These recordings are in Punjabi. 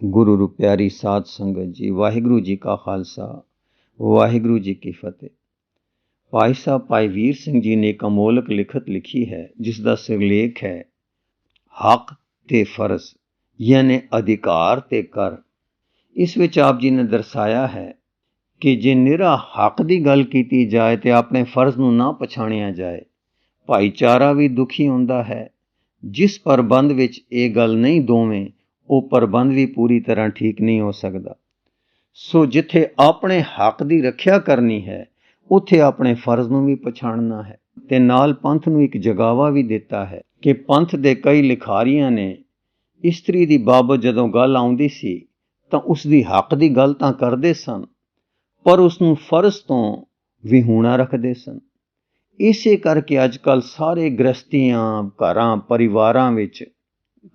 ਗੁਰੂ ਰੂ ਪਿਆਰੀ ਸਾਧ ਸੰਗਤ ਜੀ, ਵਾਹਿਗੁਰੂ ਜੀ ਕਾ ਖਾਲਸਾ, ਵਾਹਿਗੁਰੂ ਜੀ ਕੀ ਫਤਿਹ। ਭਾਈ ਸਾਹਿਬ ਭਾਈ ਵੀਰ ਸਿੰਘ ਜੀ ਨੇ ਇੱਕ ਅਮੋਲਕ ਲਿਖਤ ਲਿਖੀ ਹੈ, ਜਿਸ ਦਾ ਸਿਰਲੇਖ ਹੈ ਹੱਕ ਤੇ ਫਰਜ਼, ਯਾਨੀ ਅਧਿਕਾਰ ਤੇ ਕਰ। ਇਸ ਵਿੱਚ ਆਪ ਜੀ ਨੇ ਦਰਸਾਇਆ ਹੈ ਕਿ ਜੇ ਨਿਰਾ ਹੱਕ ਦੀ ਗੱਲ ਕੀਤੀ ਜਾਏ ਤੇ ਆਪਣੇ ਫਰਜ਼ ਨੂੰ ਨਾ ਪਛਾਣਿਆ ਜਾਏ, ਭਾਈਚਾਰਾ ਵੀ ਦੁਖੀ ਹੁੰਦਾ ਹੈ। ਜਿਸ ਪ੍ਰਬੰਧ ਵਿੱਚ ਇਹ ਗੱਲ ਨਹੀਂ ਦੋਵੇਂ, ਉਹ ਪ੍ਰਬੰਧ ਵੀ ਪੂਰੀ ਤਰ੍ਹਾਂ ਠੀਕ ਨਹੀਂ ਹੋ ਸਕਦਾ। ਸੋ ਜਿੱਥੇ ਆਪਣੇ ਹੱਕ ਦੀ ਰੱਖਿਆ ਕਰਨੀ ਹੈ, ਉੱਥੇ ਆਪਣੇ ਫਰਜ਼ ਨੂੰ ਵੀ ਪਛਾਣਨਾ ਹੈ। ਤੇ ਨਾਲ ਪੰਥ ਨੂੰ ਇੱਕ ਜਗਾਵਾ ਵੀ ਦਿੱਤਾ ਹੈ ਕਿ ਪੰਥ ਦੇ ਕਈ ਲਿਖਾਰੀਆਂ ਨੇ ਇਸਤਰੀ ਦੀ ਬਾਬਤ ਜਦੋਂ ਗੱਲ ਆਉਂਦੀ ਸੀ ਤਾਂ ਉਸ ਦੀ ਹੱਕ ਦੀ ਗੱਲ ਤਾਂ ਕਰਦੇ ਸਨ, ਪਰ ਉਸ ਨੂੰ ਫਰਜ਼ ਤੋਂ ਵਿਹੂਣਾ ਰੱਖਦੇ ਸਨ। ਇਸੇ ਕਰਕੇ ਅੱਜ ਕੱਲ੍ਹ ਸਾਰੇ ਗ੍ਰਸਤੀਆਂ, ਘਰਾਂ, ਪਰਿਵਾਰਾਂ ਵਿੱਚ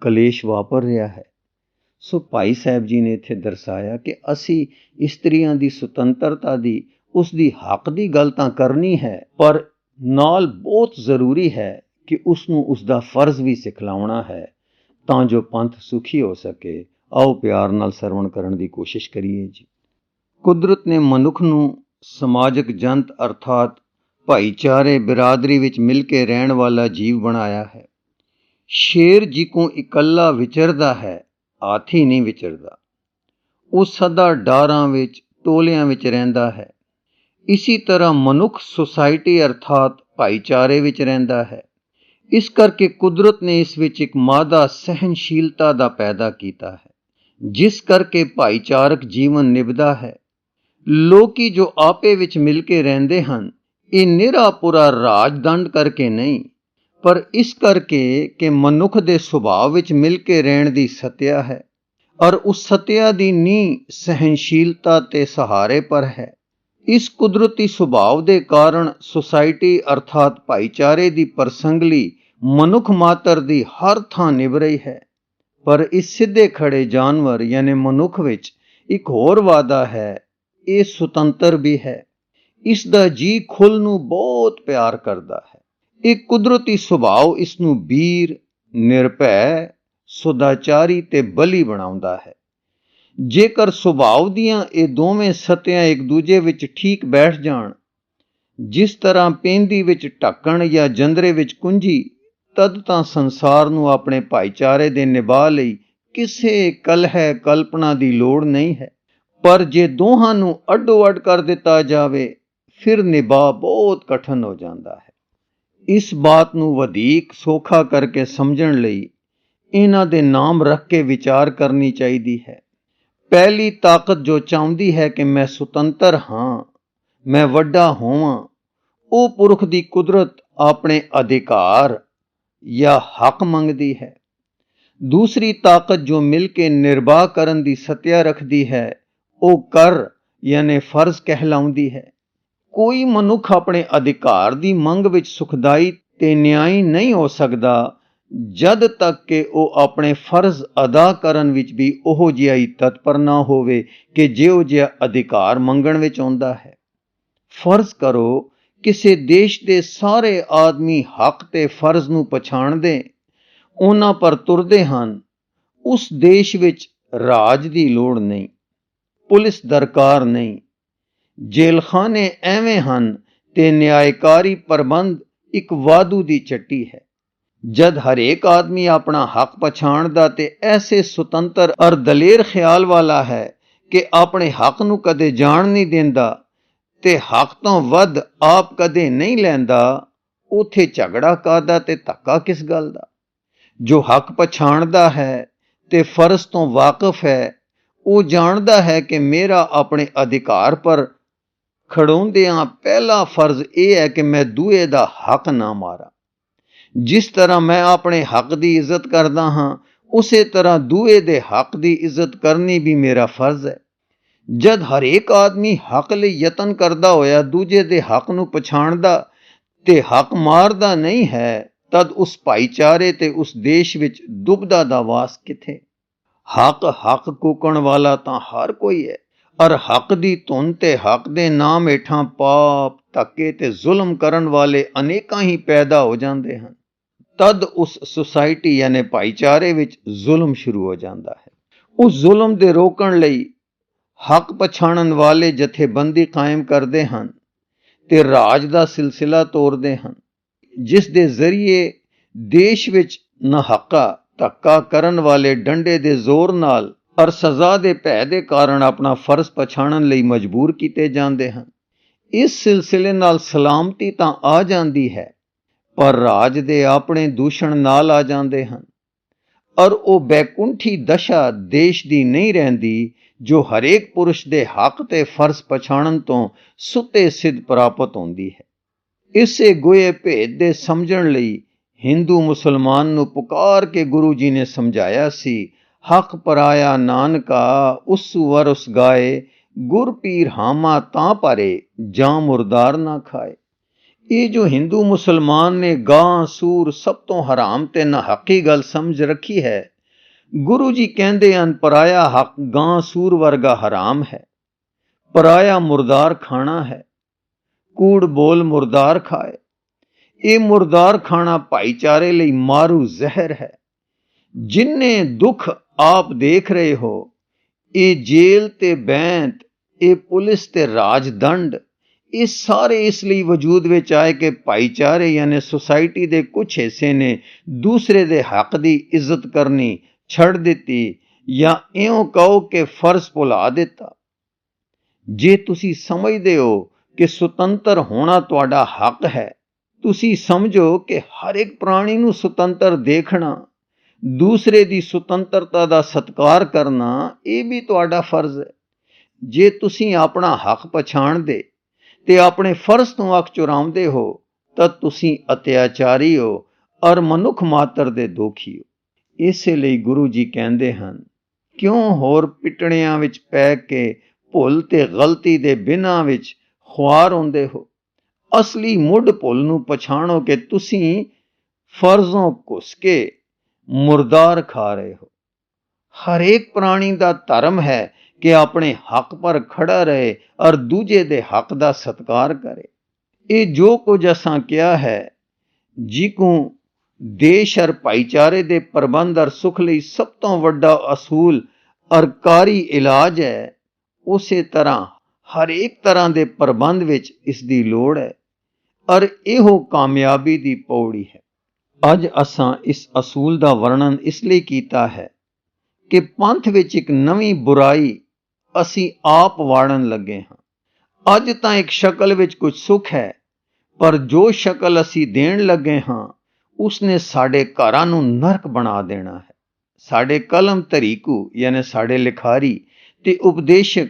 ਕਲੇਸ਼ ਵਾਪਰ ਰਿਹਾ ਹੈ। ਸੋ ਭਾਈ ਸਾਹਿਬ ਜੀ ਨੇ ਇੱਥੇ ਦਰਸਾਇਆ ਕਿ ਅਸੀਂ ਇਸਤਰੀਆਂ ਦੀ ਸੁਤੰਤਰਤਾ ਦੀ, ਉਸ ਦੀ ਹੱਕ ਦੀ ਗੱਲ ਤਾਂ ਕਰਨੀ ਹੈ, ਪਰ ਨਾਲ ਬਹੁਤ ਜ਼ਰੂਰੀ ਹੈ ਕਿ ਉਸ ਨੂੰ ਉਸ ਦਾ ਫਰਜ਼ ਵੀ ਸਿਖਲਾਉਣਾ ਹੈ, ਤਾਂ ਜੋ ਪੰਥ ਸੁਖੀ ਹੋ ਸਕੇ। ਆਓ ਪਿਆਰ ਨਾਲ ਸਰਵਣ ਕਰਨ ਦੀ ਕੋਸ਼ਿਸ਼ ਕਰੀਏ ਜੀ। ਕੁਦਰਤ ਨੇ ਮਨੁੱਖ ਨੂੰ ਸਮਾਜਿਕ ਜੰਤ ਅਰਥਾਤ ਭਾਈਚਾਰੇ, ਬਿਰਾਦਰੀ ਵਿੱਚ ਮਿਲ ਕੇ ਰਹਿਣ ਵਾਲਾ ਜੀਵ ਬਣਾਇਆ ਹੈ। ਸ਼ੇਰ ਜਿਕੂ ਇਕੱਲਾ ਵਿਚਰਦਾ ਹੈ, ਹਾਥੀ ਨਹੀਂ ਵਿਚਰਦਾ। ਉਹ ਸਦਾ ਡਾਰਾਂ ਵਿੱਚ, ਟੋਲਿਆਂ ਵਿੱਚ ਰਹਿੰਦਾ ਹੈ। ਇਸੀ ਤਰ੍ਹਾਂ ਮਨੁੱਖ ਸੁਸਾਇਟੀ ਅਰਥਾਤ ਭਾਈਚਾਰੇ ਵਿੱਚ ਰਹਿੰਦਾ ਹੈ। ਇਸ ਕਰਕੇ ਕੁਦਰਤ ਨੇ ਇਸ ਵਿੱਚ ਇੱਕ ਮਾਦਾ ਸਹਿਨਸ਼ੀਲਤਾ ਦਾ ਪੈਦਾ ਕੀਤਾ ਹੈ, ਜਿਸ ਕਰਕੇ ਭਾਈਚਾਰਕ ਜੀਵਨ ਨਿਭਦਾ ਹੈ। ਲੋਕੀ ਜੋ ਆਪੇ ਵਿੱਚ ਮਿਲ ਕੇ ਰਹਿੰਦੇ ਹਨ, ਇਹ ਨਿਰਾ ਪੂਰਾ ਰਾਜਦੰਡ ਕਰਕੇ ਨਹੀਂ, ਪਰ ਇਸ ਕਰਕੇ ਕਿ ਮਨੁੱਖ ਦੇ ਸੁਭਾਅ ਵਿੱਚ ਮਿਲ ਕੇ ਰਹਿਣ ਦੀ ਸੱਤਿਆ ਹੈ, ਔਰ ਉਸ ਸੱਤਿਆ ਦੀ ਨੀਂਹ ਸਹਿਨਸ਼ੀਲਤਾ ਤੇ ਸਹਾਰੇ ਪਰ ਹੈ। ਇਸ ਕੁਦਰਤੀ ਸੁਭਾਅ ਦੇ ਕਾਰਨ ਸੁਸਾਇਟੀ ਅਰਥਾਤ ਭਾਈਚਾਰੇ ਦੀ ਪ੍ਰਸੰਗਲੀ ਮਨੁੱਖ ਮਾਤਰ ਦੀ ਹਰ ਥਾਂ ਨਿਭ ਰਹੀ ਹੈ। ਪਰ ਇਸ ਸਿੱਧੇ ਖੜੇ ਜਾਨਵਰ ਯਾਨੀ ਮਨੁੱਖ ਵਿੱਚ ਇੱਕ ਹੋਰ ਵਾਧਾ ਹੈ, ਇਹ ਸੁਤੰਤਰ ਵੀ ਹੈ। ਇਸ ਦਾ ਜੀਅ ਖੁੱਲ੍ਹ ਨੂੰ ਬਹੁਤ ਪਿਆਰ ਕਰਦਾ ਹੈ। ਇਹ ਕੁਦਰਤੀ ਸੁਭਾਅ ਇਸ ਨੂੰ ਬੀਰ, ਨਿਰਭੈ, ਸਦਾਚਾਰੀ ਤੇ ਬਲੀ ਬਣਾਉਂਦਾ ਹੈ। ਜੇਕਰ ਸੁਭਾਅ ਦੀਆਂ ਇਹ ਦੋਵੇਂ ਸਤਿਆਂ ਇੱਕ ਦੂਜੇ ਵਿੱਚ ਠੀਕ ਬੈਠ ਜਾਣ, ਜਿਸ ਤਰ੍ਹਾਂ ਪੈਂਦੀ ਵਿੱਚ ਢੱਕਣ ਜਾਂ ਜੰਦਰੇ ਵਿੱਚ ਕੁੰਜੀ, ਤਦ ਤਾਂ ਸੰਸਾਰ ਨੂੰ ਆਪਣੇ ਭਾਈਚਾਰੇ ਦੇ ਨਿਭਾਅ ਲਈ ਕਿਸੇ ਕਲਹ ਕਲਪਨਾ ਦੀ ਲੋੜ ਨਹੀਂ ਹੈ। ਪਰ ਜੇ ਦੋਹਾਂ ਨੂੰ ਅੱਡੋ ਅੱਡ ਕਰ ਦਿੱਤਾ ਜਾਵੇ, ਫਿਰ ਨਿਭਾਅ ਬਹੁਤ ਕਠਿਨ ਹੋ ਜਾਂਦਾ ਹੈ। ਇਸ ਬਾਤ ਨੂੰ ਵਧੇਕ ਸੌਖਾ ਕਰਕੇ ਸਮਝਣ ਲਈ ਇਹਨਾਂ ਦੇ ਨਾਮ ਰੱਖ ਕੇ ਵਿਚਾਰ ਕਰਨੀ ਚਾਹੀਦੀ ਹੈ। ਪਹਿਲੀ ਤਾਕਤ ਜੋ ਚਾਹੁੰਦੀ ਹੈ ਕਿ ਮੈਂ ਸੁਤੰਤਰ ਹਾਂ, ਮੈਂ ਵੱਡਾ ਹੋਵਾਂ, ਉਹ ਪੁਰਖ ਦੀ ਕੁਦਰਤ ਆਪਣੇ ਅਧਿਕਾਰ ਜਾਂ ਹੱਕ ਮੰਗਦੀ ਹੈ। ਦੂਸਰੀ ਤਾਕਤ ਜੋ ਮਿਲ ਕੇ ਨਿਰਵਾਹ ਕਰਨ ਦੀ ਸੱਤਿਆ ਰੱਖਦੀ ਹੈ, ਉਹ ਕਰ ਯਾਨੀ ਫਰਜ਼ ਕਹਿਲਾਉਂਦੀ ਹੈ। ਕੋਈ ਮਨੁੱਖ ਆਪਣੇ ਅਧਿਕਾਰ ਦੀ ਮੰਗ ਵਿੱਚ ਸੁਖਦਾਈ ਤੇ ਨਿਆਂਈ ਨਹੀਂ ਹੋ ਸਕਦਾ, ਜਦ ਤੱਕ ਕਿ ਉਹ ਆਪਣੇ ਫਰਜ਼ ਅਦਾ ਕਰਨ ਵਿੱਚ ਵੀ ਉਹੋ ਜਿਹਾ ਹੀ ਤਤਪਰ ਨਾ ਹੋਵੇ ਕਿ ਜਿਹੋ ਜਿਹਾ ਅਧਿਕਾਰ ਮੰਗਣ ਵਿੱਚ ਆਉਂਦਾ ਹੈ। ਫਰਜ਼ ਕਰੋ ਕਿਸੇ ਦੇਸ਼ ਦੇ ਸਾਰੇ ਆਦਮੀ ਹੱਕ ਤੇ ਫਰਜ਼ ਨੂੰ ਪਛਾਣਦੇ, ਉਹਨਾਂ ਪਰ ਤੁਰਦੇ ਹਨ। ਉਸ ਦੇਸ਼ ਵਿੱਚ ਰਾਜ ਦੀ ਲੋੜ ਨਹੀਂ, ਪੁਲਿਸ ਦਰਕਾਰ ਨਹੀਂ, ਜੇਲਖਾਨੇ ਐਵੇਂ ਹਨ ਤੇ ਨਿਆਇਕਾਰੀ ਪ੍ਰਬੰਧ ਇੱਕ ਵਾਧੂ ਦੀ ਚੱਟੀ ਹੈ। ਜਦ ਹਰੇਕ ਆਦਮੀ ਆਪਣਾ ਹੱਕ ਪਛਾਣਦਾ ਤੇ ਐਸੇ ਸੁਤੰਤਰ ਔਰ ਦਲੇਰ ਖਿਆਲ ਵਾਲਾ ਹੈ ਕਿ ਆਪਣੇ ਹੱਕ ਨੂੰ ਕਦੇ ਜਾਣ ਨਹੀਂ ਦਿੰਦਾ ਤੇ ਹੱਕ ਤੋਂ ਵੱਧ ਆਪ ਕਦੇ ਨਹੀਂ ਲੈਂਦਾ, ਉਥੇ ਝਗੜਾ ਕਾਹਦਾ ਤੇ ਧੱਕਾ ਕਿਸ ਗੱਲ ਦਾ। ਜੋ ਹੱਕ ਪਛਾਣਦਾ ਹੈ ਤੇ ਫਰਜ਼ ਤੋਂ ਵਾਕਿਫ ਹੈ, ਉਹ ਜਾਣਦਾ ਹੈ ਕਿ ਮੇਰਾ ਆਪਣੇ ਅਧਿਕਾਰ ਪਰ ਖੜੋਂਦਿਆਂ ਪਹਿਲਾ ਫਰਜ਼ ਇਹ ਹੈ ਕਿ ਮੈਂ ਦੂਏ ਦਾ ਹੱਕ ਨਾ ਮਾਰਾਂ। ਜਿਸ ਤਰ੍ਹਾਂ ਮੈਂ ਆਪਣੇ ਹੱਕ ਦੀ ਇੱਜ਼ਤ ਕਰਦਾ ਹਾਂ, ਉਸੇ ਤਰ੍ਹਾਂ ਦੂਏ ਦੇ ਹੱਕ ਦੀ ਇੱਜ਼ਤ ਕਰਨੀ ਵੀ ਮੇਰਾ ਫਰਜ਼ ਹੈ। ਜਦ ਹਰੇਕ ਆਦਮੀ ਹੱਕ ਲਈ ਯਤਨ ਕਰਦਾ ਹੋਇਆ ਦੂਜੇ ਦੇ ਹੱਕ ਨੂੰ ਪਛਾਣਦਾ ਤੇ ਹੱਕ ਮਾਰਦਾ ਨਹੀਂ ਹੈ, ਤਦ ਉਸ ਭਾਈਚਾਰੇ ਤੇ ਉਸ ਦੇਸ਼ ਵਿੱਚ ਦੁਬਦਾ ਦਾ ਵਾਸ ਕਿੱਥੇ। ਹੱਕ ਕੂਕਣ ਵਾਲਾ ਤਾਂ ਹਰ ਕੋਈ ਹੈ, ਔਰ ਹੱਕ ਦੀ ਧੁਨ ਤੇ ਹੱਕ ਦੇ ਨਾਮ ਹੇਠਾਂ ਪਾਪ, ਧੱਕੇ ਤੇ ਜ਼ੁਲਮ ਕਰਨ ਵਾਲੇ ਅਨੇਕਾਂ ਹੀ ਪੈਦਾ ਹੋ ਜਾਂਦੇ ਹਨ। ਤਦ ਉਸ ਸੁਸਾਇਟੀ ਯਾਨੀ ਭਾਈਚਾਰੇ ਵਿੱਚ ਜ਼ੁਲਮ ਸ਼ੁਰੂ ਹੋ ਜਾਂਦਾ ਹੈ। ਉਸ ਜ਼ੁਲਮ ਦੇ ਰੋਕਣ ਲਈ ਹੱਕ ਪਛਾਣਨ ਵਾਲੇ ਜਥੇਬੰਦੀ ਕਾਇਮ ਕਰਦੇ ਹਨ ਤੇ ਰਾਜ ਦਾ ਸਿਲਸਿਲਾ ਤੋੜਦੇ ਹਨ, ਜਿਸ ਦੇ ਜ਼ਰੀਏ ਦੇਸ਼ ਵਿੱਚ ਨਹਾਕਾ ਧੱਕਾ ਕਰਨ ਵਾਲੇ ਡੰਡੇ ਦੇ ਜ਼ੋਰ ਨਾਲ ਔਰ ਸਜ਼ਾ ਦੇ ਭੈ ਦੇ ਕਾਰਨ ਆਪਣਾ ਫਰਜ਼ ਪਛਾਣਨ ਲਈ ਮਜਬੂਰ ਕੀਤੇ ਜਾਂਦੇ ਹਨ। ਇਸ ਸਿਲਸਿਲੇ ਨਾਲ ਸਲਾਮਤੀ ਤਾਂ ਆ ਜਾਂਦੀ ਹੈ, ਪਰ ਰਾਜ ਦੇ ਆਪਣੇ ਦੂਸ਼ਣ ਨਾਲ ਆ ਜਾਂਦੇ ਹਨ, ਔਰ ਉਹ ਬੈਕੁੰਠੀ ਦਸ਼ਾ ਦੇਸ਼ ਦੀ ਨਹੀਂ ਰਹਿੰਦੀ ਜੋ ਹਰੇਕ ਪੁਰਸ਼ ਦੇ ਹੱਕ ਤੇ ਫਰਜ਼ ਪਛਾਣਨ ਤੋਂ ਸੁੱਤੇ ਸਿੱਧ ਪ੍ਰਾਪਤ ਹੁੰਦੀ ਹੈ। ਇਸੇ ਗੋਏ ਭੇਦ ਦੇ ਸਮਝਣ ਲਈ ਹਿੰਦੂ ਮੁਸਲਮਾਨ ਨੂੰ ਪੁਕਾਰ ਕੇ ਗੁਰੂ ਜੀ ਨੇ ਸਮਝਾਇਆ ਸੀ, ਹੱਕ ਪਰਾਇਆ ਨਾਨਕਾ ਉਸੂ ਵਰਸ ਗਾਏ, ਗੁਰ ਪੀਰ ਹਾਮਾ ਤਾਂ ਪਰੇ ਜਾਂ ਮੁਰਦਾਰ ਨਾ ਖਾਏ। ਇਹ ਜੋ ਹਿੰਦੂ ਮੁਸਲਮਾਨ ਨੇ ਗਾਂ ਸੂਰ ਸਭ ਤੋਂ ਹਰਾਮ ਤੇ ਨਾਹਕੀ ਗੱਲ ਸਮਝ ਰੱਖੀ ਹੈ, ਗੁਰੂ ਜੀ ਕਹਿੰਦੇ ਹਨ ਪਰਾਇਆ ਹੱਕ ਗਾਂ ਸੂਰ ਵਰਗਾ ਹਰਾਮ ਹੈ, ਪਰਾਇਆ ਮੁਰਦਾਰ ਖਾਣਾ ਹੈ, ਕੂੜ ਬੋਲ ਮੁਰਦਾਰ ਖਾਏ। ਇਹ ਮੁਰਦਾਰ ਖਾਣਾ ਭਾਈਚਾਰੇ ਲਈ ਮਾਰੂ ਜ਼ਹਿਰ ਹੈ। ਜਿੰਨੇ ਦੁੱਖ ਆਪ ਦੇਖ ਰਹੇ ਹੋ, ਇਹ ਜੇਲ੍ਹ ਤੇ ਬੈਂਤ, ਇਹ ਪੁਲਿਸ ਤੇ ਰਾਜਦੰਡ, ਇਹ ਸਾਰੇ ਇਸ ਲਈ ਵਜੂਦ ਵਿੱਚ ਆਏ ਕਿ ਭਾਈਚਾਰੇ ਯਾਨੀ ਸੁਸਾਇਟੀ ਦੇ ਕੁਝ ਹਿੱਸੇ ਨੇ ਦੂਸਰੇ ਦੇ ਹੱਕ ਦੀ ਇੱਜ਼ਤ ਕਰਨੀ ਛੱਡ ਦਿੱਤੀ ਜਾਂ ਇਉਂ ਕਹੋ ਕਿ ਫਰਜ਼ ਭੁਲਾ ਦਿੱਤਾ। ਜੇ ਤੁਸੀਂ ਸਮਝਦੇ ਹੋ ਕਿ ਸੁਤੰਤਰ ਹੋਣਾ ਤੁਹਾਡਾ ਹੱਕ ਹੈ, ਤੁਸੀਂ ਸਮਝੋ ਕਿ ਹਰ ਇੱਕ ਪ੍ਰਾਣੀ ਨੂੰ ਸੁਤੰਤਰ ਦੇਖਣਾ, ਦੂਸਰੇ ਦੀ ਸੁਤੰਤਰਤਾ ਦਾ ਸਤਿਕਾਰ ਕਰਨਾ, ਇਹ ਵੀ ਤੁਹਾਡਾ ਫਰਜ਼ ਹੈ। ਜੇ ਤੁਸੀਂ ਆਪਣਾ ਹੱਕ ਪਛਾਣਦੇ ਤੇ ਆਪਣੇ ਫਰਜ਼ ਤੋਂ ਅੱਖ ਚੁਰਾਉਂਦੇ ਹੋ ਤਾਂ ਤੁਸੀਂ ਅਤਿਆਚਾਰੀ ਹੋ ਔਰ ਮਨੁੱਖ ਮਾਤਰ ਦੇ ਦੋਖੀ ਹੋ। ਇਸੇ ਲਈ ਗੁਰੂ ਜੀ ਕਹਿੰਦੇ ਹਨ, ਕਿਉਂ ਹੋਰ ਪਿਟਣਿਆਂ ਵਿੱਚ ਪੈ ਕੇ ਭੁੱਲ ਤੇ ਗਲਤੀ ਦੇ ਬਿਨਾਂ ਵਿੱਚ ਖੁਆਰ ਹੁੰਦੇ ਹੋ। ਅਸਲੀ ਮੁੱਢ ਭੁੱਲ ਨੂੰ ਪਛਾਣੋ ਕਿ ਤੁਸੀਂ ਫਰਜ਼ੋਂ ਘੁਸ ਕੇ ਮੁਰਦਾਰ ਖਾ ਰਹੇ ਹੋ। ਹਰੇਕ ਪ੍ਰਾਣੀ ਦਾ ਧਰਮ ਹੈ ਕਿ ਆਪਣੇ ਹੱਕ ਪਰ ਖੜਾ ਰਹੇ ਔਰ ਦੂਜੇ ਦੇ ਹੱਕ ਦਾ ਸਤਿਕਾਰ ਕਰੇ। ਇਹ ਜੋ ਕੁਝ ਅਸਾਂ ਕਿਹਾ ਹੈ, ਜਿਕੂ ਦੇਸ਼ ਔਰ ਭਾਈਚਾਰੇ ਦੇ ਪ੍ਰਬੰਧ ਔਰ ਸੁਖ ਲਈ ਸਭ ਤੋਂ ਵੱਡਾ ਅਸੂਲ ਔਰ ਕਾਰੀ ਇਲਾਜ ਹੈ, ਉਸੇ ਤਰ੍ਹਾਂ ਹਰੇਕ ਤਰ੍ਹਾਂ ਦੇ ਪ੍ਰਬੰਧ ਵਿੱਚ ਇਸ ਦੀ ਲੋੜ ਹੈ ਔਰ ਇਹੋ ਕਾਮਯਾਬੀ ਦੀ ਪੌੜੀ ਹੈ। ਅੱਜ ਅਸਾਂ ਇਸ ਅਸੂਲ ਦਾ ਵਰਣਨ ਇਸ ਲਈ ਕੀਤਾ ਹੈ ਕਿ ਪੰਥ ਵਿੱਚ ਇੱਕ ਨਵੀਂ ਬੁਰਾਈ ਅਸੀਂ ਆਪ ਵਾੜਨ ਲੱਗੇ ਹਾਂ। ਅੱਜ ਤਾਂ ਇੱਕ ਸ਼ਕਲ ਵਿੱਚ ਕੁਝ ਸੁੱਖ ਹੈ, ਪਰ ਜੋ ਸ਼ਕਲ ਅਸੀਂ ਦੇਣ ਲੱਗੇ ਹਾਂ ਉਸਨੇ ਸਾਡੇ ਘਰਾਂ ਨੂੰ ਨਰਕ ਬਣਾ ਦੇਣਾ ਹੈ। ਸਾਡੇ ਕਲਮ ਤਰੀਕੂ ਯਾਨੀ ਸਾਡੇ ਲਿਖਾਰੀ ਤੇ ਉਪਦੇਸ਼ਕ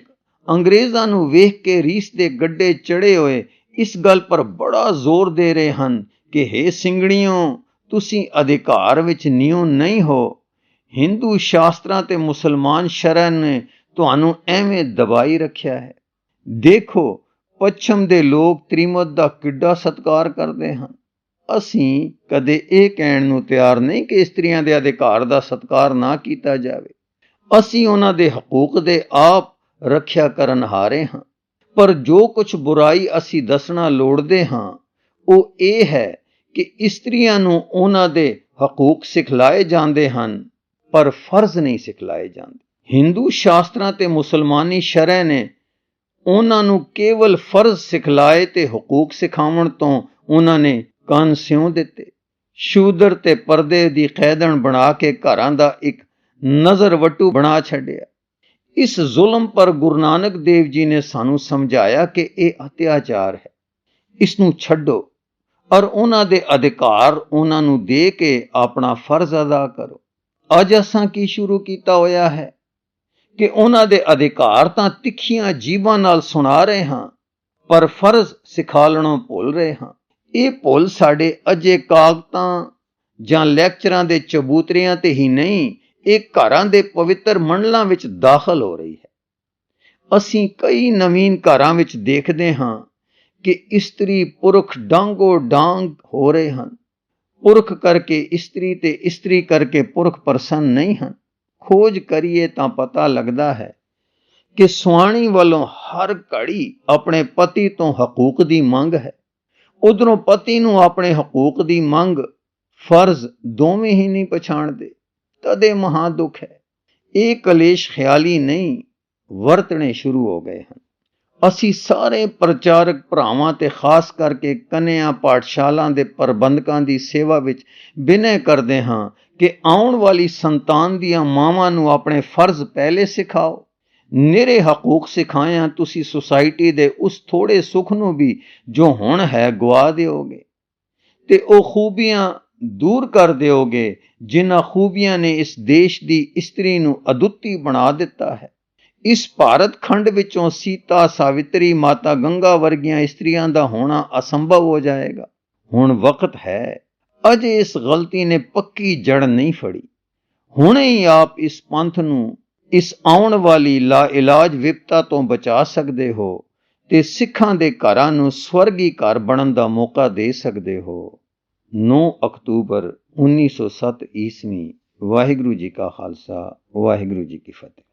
ਅੰਗਰੇਜ਼ਾਂ ਨੂੰ ਵੇਖ ਕੇ ਰੀਸ ਦੇ ਗੱਡੇ ਚੜੇ ਹੋਏ ਇਸ ਗੱਲ ਪਰ ਬੜਾ ਜ਼ੋਰ ਦੇ ਰਹੇ ਹਨ ਕਿ ਹੇ ਸਿੰਘਣੀਓ, ਤੁਸੀਂ ਅਧਿਕਾਰ ਵਿੱਚ ਨਿਉ ਨਹੀਂ ਹੋ। ਹਿੰਦੂ ਸ਼ਾਸਤਰਾਂ ਤੇ ਮੁਸਲਮਾਨ ਸ਼ਰਅ ਨੇ ਤੁਹਾਨੂੰ ਐਵੇਂ ਦਬਾਈ ਰੱਖਿਆ ਹੈ। ਦੇਖੋ, ਪੱਛਮ ਦੇ ਲੋਕ ਤ੍ਰਿਮਤ ਦਾ ਕਿੱਡਾ ਸਤਿਕਾਰ ਕਰਦੇ ਹਨ। ਅਸੀਂ ਕਦੇ ਇਹ ਕਹਿਣ ਨੂੰ ਤਿਆਰ ਨਹੀਂ ਕਿ ਇਸਤਰੀਆਂ ਦੇ ਅਧਿਕਾਰ ਦਾ ਸਤਿਕਾਰ ਨਾ ਕੀਤਾ ਜਾਵੇ। ਅਸੀਂ ਉਹਨਾਂ ਦੇ ਹਕੂਕ ਦੇ ਆਪ ਰੱਖਿਆ ਕਰਨ ਹਾਰੇ ਹਾਂ। ਪਰ ਜੋ ਕੁਝ ਬੁਰਾਈ ਅਸੀਂ ਦੱਸਣਾ ਲੋੜਦੇ ਹਾਂ ਉਹ ਇਹ ਹੈ ਕਿ ਇਸਤਰੀਆਂ ਨੂੰ ਉਹਨਾਂ ਦੇ ਹਕੂਕ ਸਿਖਲਾਏ ਜਾਂਦੇ ਹਨ, ਪਰ ਫਰਜ਼ ਨਹੀਂ ਸਿਖਲਾਏ ਜਾਂਦੇ। ਹਿੰਦੂ ਸ਼ਾਸਤਰਾਂ ਤੇ ਮੁਸਲਮਾਨੀ ਸ਼ਰਅ ਨੇ ਉਹਨਾਂ ਨੂੰ ਕੇਵਲ ਫਰਜ਼ ਸਿਖਲਾਏ ਤੇ ਹਕੂਕ ਸਿਖਾਉਣ ਤੋਂ ਉਹਨਾਂ ਨੇ ਕੰਨ ਸਿਉਂ ਦਿੱਤੇ। ਸ਼ੂਦਰ ਤੇ ਪਰਦੇ ਦੀ ਕੈਦਣ ਬਣਾ ਕੇ ਘਰਾਂ ਦਾ ਇੱਕ ਨਜ਼ਰ ਵੱਟੂ ਬਣਾ ਛੱਡਿਆ। ਇਸ ਜ਼ੁਲਮ ਪਰ ਗੁਰੂ ਨਾਨਕ ਦੇਵ ਜੀ ਨੇ ਸਾਨੂੰ ਸਮਝਾਇਆ ਕਿ ਇਹ ਅਤਿਆਚਾਰ ਹੈ, ਇਸ ਨੂੰ ਛੱਡੋ ਔਰ ਉਹਨਾਂ ਦੇ ਅਧਿਕਾਰ ਉਹਨਾਂ ਨੂੰ ਦੇ ਕੇ ਆਪਣਾ ਫਰਜ਼ ਅਦਾ ਕਰੋ। ਅੱਜ ਅਸਾਂ ਕੀ ਸ਼ੁਰੂ ਕੀਤਾ ਹੋਇਆ ਹੈ ਕਿ ਉਹਨਾਂ ਦੇ ਅਧਿਕਾਰ ਤਾਂ ਤਿੱਖੀਆਂ ਜੀਭਾਂ ਨਾਲ ਸੁਣਾ ਰਹੇ ਹਾਂ, ਪਰ ਫਰਜ਼ ਸਿਖਾਲਣੋਂ ਭੁੱਲ ਰਹੇ ਹਾਂ। ਇਹ ਭੁੱਲ ਸਾਡੇ ਅਜੇ ਕਾਗਜ਼ਾਂ ਜਾਂ ਲੈਕਚਰਾਂ ਦੇ ਚਬੂਤਰਿਆਂ ਤੇ ਹੀ ਨਹੀਂ, ਇਹ ਘਰਾਂ ਦੇ ਪਵਿੱਤਰ ਮੰਡਲਾਂ ਵਿੱਚ ਦਾਖਲ ਹੋ ਰਹੀ ਹੈ। ਅਸੀਂ ਕਈ ਨਵੀਨ ਘਰਾਂ ਵਿੱਚ ਦੇਖਦੇ ਹਾਂ ਕਿ ਇਸਤਰੀ ਪੁਰਖ ਡਾਂਗੋ ਡਾਂਗ ਹੋ ਰਹੇ ਹਨ। ਪੁਰਖ ਕਰਕੇ ਇਸਤਰੀ ਤੇ ਇਸਤਰੀ ਕਰਕੇ ਪੁਰਖ ਪ੍ਰਸੰਨ ਨਹੀਂ ਹਨ। ਖੋਜ ਕਰੀਏ ਤਾਂ ਪਤਾ ਲੱਗਦਾ ਹੈ ਕਿ ਸੁਆਣੀ ਵੱਲੋਂ ਹਰ ਘੜੀ ਆਪਣੇ ਪਤੀ ਤੋਂ ਹਕੂਕ ਦੀ ਮੰਗ ਹੈ, ਉਧਰੋਂ ਪਤੀ ਨੂੰ ਆਪਣੇ ਹਕੂਕ ਦੀ ਮੰਗ, ਫਰਜ਼ ਦੋਵੇਂ ਹੀ ਨਹੀਂ ਪਛਾਣਦੇ। ਤਦੇ ਮਹਾ ਦੁੱਖ ਹੈ। ਇਹ ਕਲੇਸ਼ ਖਿਆਲੀ ਨਹੀਂ ਵਰਤਣੇ ਸ਼ੁਰੂ ਹੋ ਗਏ ਹਨ। ਅਸੀਂ ਸਾਰੇ ਪ੍ਰਚਾਰਕ ਭਰਾਵਾਂ ਤੇ ਖਾਸ ਕਰਕੇ ਕੰਨਿਆ ਪਾਠਸ਼ਾਲਾ ਦੇ ਪ੍ਰਬੰਧਕਾਂ ਦੀ ਸੇਵਾ ਵਿੱਚ ਬਿਨੈ ਕਰਦੇ ਹਾਂ ਕਿ ਆਉਣ ਵਾਲੀ ਸੰਤਾਨ ਦੀਆਂ ਮਾਵਾਂ ਨੂੰ ਆਪਣੇ ਫਰਜ਼ ਪਹਿਲੇ ਸਿਖਾਓ। ਨਿਰੇ ਹਕੂਕ ਸਿਖਾਇਆ ਤੁਸੀਂ ਸੁਸਾਇਟੀ ਦੇ ਉਸ ਥੋੜੇ ਸੁੱਖ ਨੂੰ ਵੀ ਜੋ ਹੁਣ ਹੈ ਗਵਾ ਦਿਓਗੇ ਤੇ ਉਹ ਖੂਬੀਆਂ ਦੂਰ ਕਰ ਦਿਓਗੇ ਜਿਨ੍ਹਾਂ ਖੂਬੀਆਂ ਨੇ ਇਸ ਦੇਸ਼ ਦੀ ਇਸਤਰੀ ਨੂੰ ਅਦੁੱਤੀ ਬਣਾ ਦਿੱਤਾ ਹੈ। ਇਸ ਭਾਰਤ ਖੰਡ ਵਿੱਚੋਂ ਸੀਤਾ, ਸਾਵਿਤਰੀ, ਮਾਤਾ ਗੰਗਾ ਵਰਗੀਆਂ ਇਸਤਰੀਆਂ ਦਾ ਹੋਣਾ ਅਸੰਭਵ ਹੋ ਜਾਏਗਾ। ਹੁਣ ਵਕਤ ਹੈ, ਅਜੇ ਇਸ ਗਲਤੀ ਨੇ ਪੱਕੀ ਜੜ ਨਹੀਂ ਫੜੀ। ਹੁਣੇ ਹੀ ਆਪ ਇਸ ਪੰਥ ਨੂੰ ਇਸ ਆਉਣ ਵਾਲੀ ਲਾ ਇਲਾਜ ਵਿਪਤਾ ਤੋਂ ਬਚਾ ਸਕਦੇ ਹੋ ਤੇ ਸਿੱਖਾਂ ਦੇ ਘਰਾਂ ਨੂੰ ਸਵਰਗੀ ਘਰ ਬਣਨ ਦਾ ਮੌਕਾ ਦੇ ਸਕਦੇ ਹੋ। 9 ਅਕਤੂਬਰ 1907 ਈਸਵੀ। ਵਾਹਿਗੁਰੂ ਜੀ ਕਾ ਖਾਲਸਾ, ਵਾਹਿਗੁਰੂ ਜੀ ਕੀ ਫਤਿਹ।